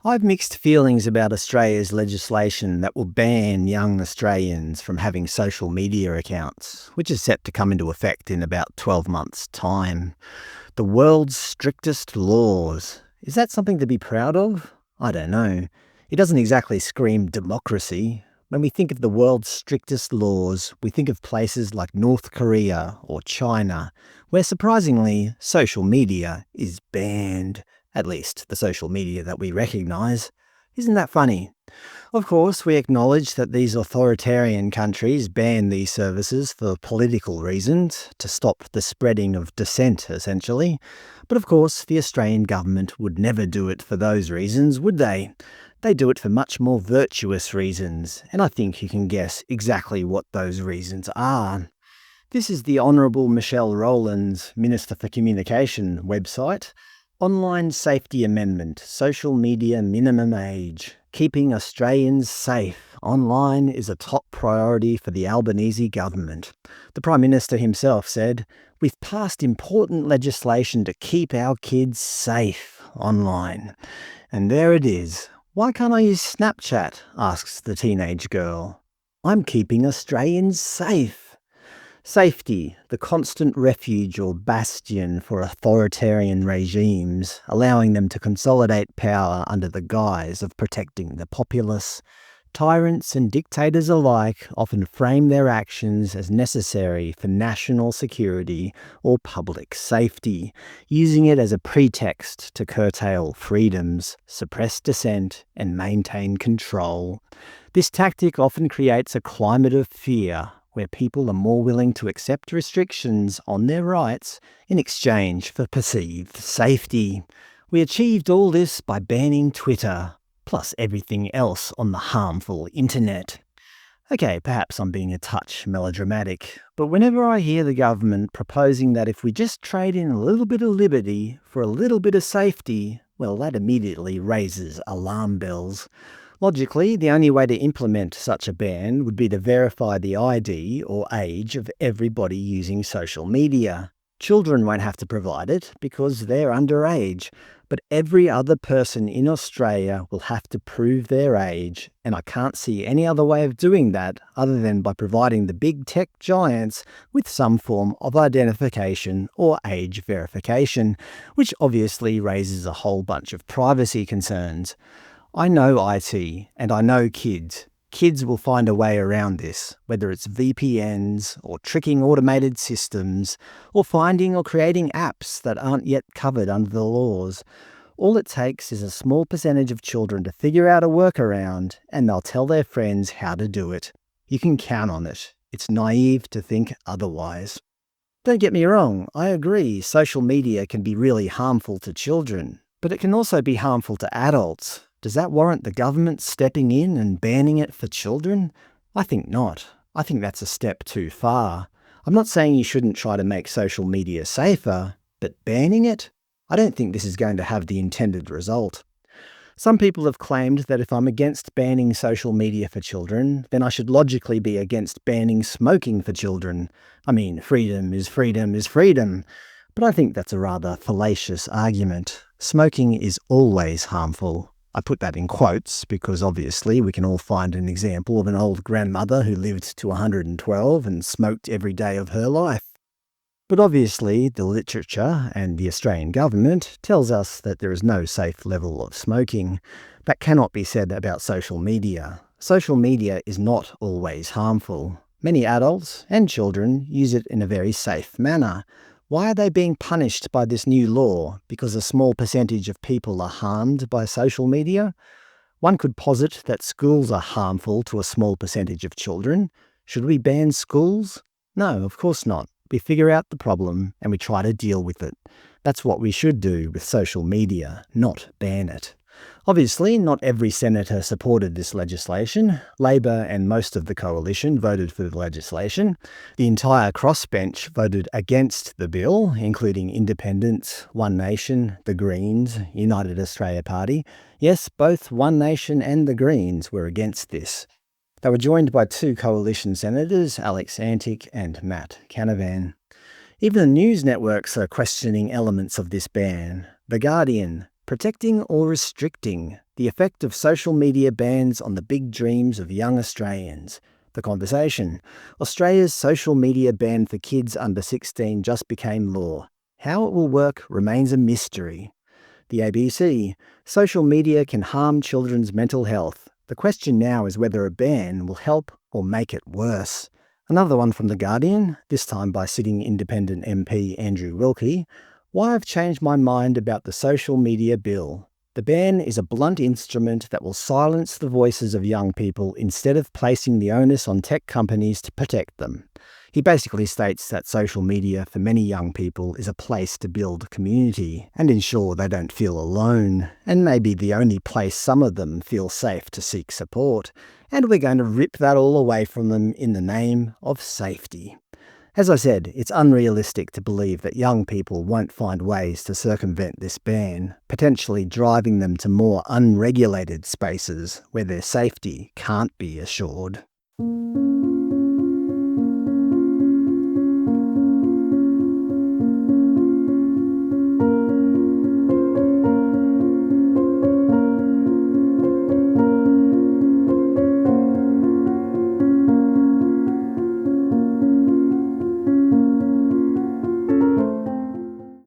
I've mixed feelings about Australia's legislation that will ban young Australians from having social media accounts, which is set to come into effect in about 12 months' time. The world's strictest laws. Is that something to be proud of? I don't know. It doesn't exactly scream democracy. When we think of the world's strictest laws, we think of places like North Korea or China, where surprisingly, social media is banned. At least the social media that we recognise. Isn't that funny? Of course, we acknowledge that these authoritarian countries ban these services for political reasons, to stop the spreading of dissent, essentially. But of course, the Australian government would never do it for those reasons, would they? They do it for much more virtuous reasons, and I think you can guess exactly what those reasons are. This is the Honourable Michelle Rowland's Minister for Communication website. Online Safety Amendment, Social Media Minimum Age. Keeping Australians safe online is a top priority for the Albanese government. The Prime Minister himself said, "We've passed important legislation to keep our kids safe online." And there it is. "Why can't I use Snapchat?" asks the teenage girl. "I'm keeping Australians safe." Safety, the constant refuge or bastion for authoritarian regimes, allowing them to consolidate power under the guise of protecting the populace. Tyrants and dictators alike often frame their actions as necessary for national security or public safety, using it as a pretext to curtail freedoms, suppress dissent, and maintain control. This tactic often creates a climate of fear, where people are more willing to accept restrictions on their rights in exchange for perceived safety. We achieved all this by banning Twitter, plus everything else on the harmful internet. Okay, perhaps I'm being a touch melodramatic, but whenever I hear the government proposing that if we just trade in a little bit of liberty for a little bit of safety, well, that immediately raises alarm bells. Logically, the only way to implement such a ban would be to verify the ID or age of everybody using social media. Children won't have to provide it because they're underage, but every other person in Australia will have to prove their age, and I can't see any other way of doing that other than by providing the big tech giants with some form of identification or age verification, which obviously raises a whole bunch of privacy concerns. I know IT, and I know kids. Kids will find a way around this, whether it's VPNs, or tricking automated systems, or finding or creating apps that aren't yet covered under the laws. All it takes is a small percentage of children to figure out a workaround, and they'll tell their friends how to do it. You can count on it. It's naive to think otherwise. Don't get me wrong, I agree social media can be really harmful to children, but it can also be harmful to adults. Does that warrant the government stepping in and banning it for children? I think not. I think that's a step too far. I'm not saying you shouldn't try to make social media safer, but banning it? I don't think this is going to have the intended result. Some people have claimed that if I'm against banning social media for children, then I should logically be against banning smoking for children. I mean, freedom is freedom is freedom. But I think that's a rather fallacious argument. Smoking is always harmful. I put that in quotes because obviously we can all find an example of an old grandmother who lived to 112 and smoked every day of her life. But obviously the literature and the Australian government tells us that there is no safe level of smoking. That cannot be said about social media. Social media is not always harmful. Many adults and children use it in a very safe manner. Why are they being punished by this new law because a small percentage of people are harmed by social media? One could posit that schools are harmful to a small percentage of children. Should we ban schools? No, of course not. We figure out the problem and we try to deal with it. That's what we should do with social media, not ban it. Obviously, not every senator supported this legislation. Labor and most of the coalition voted for the legislation. The entire crossbench voted against the bill, including Independents, One Nation, the Greens, United Australia Party. Yes, both One Nation and the Greens were against this. They were joined by two coalition senators, Antic and Matt Canavan. Even the news networks are questioning elements of this ban. The Guardian, protecting or restricting? The effect of social media bans on the big dreams of young Australians. The conversation. Australia's social media ban for kids under 16 just became law. How it will work remains a mystery. The ABC. Social media can harm children's mental health. The question now is whether a ban will help or make it worse. Another one from The Guardian, this time by sitting independent MP Andrew Wilkie. Why I've changed my mind about the social media bill. The ban is a blunt instrument that will silence the voices of young people instead of placing the onus on tech companies to protect them. He basically states that social media for many young people is a place to build community and ensure they don't feel alone, and maybe the only place some of them feel safe to seek support. And we're going to rip that all away from them in the name of safety. As I said, it's unrealistic to believe that young people won't find ways to circumvent this ban, potentially driving them to more unregulated spaces where their safety can't be assured.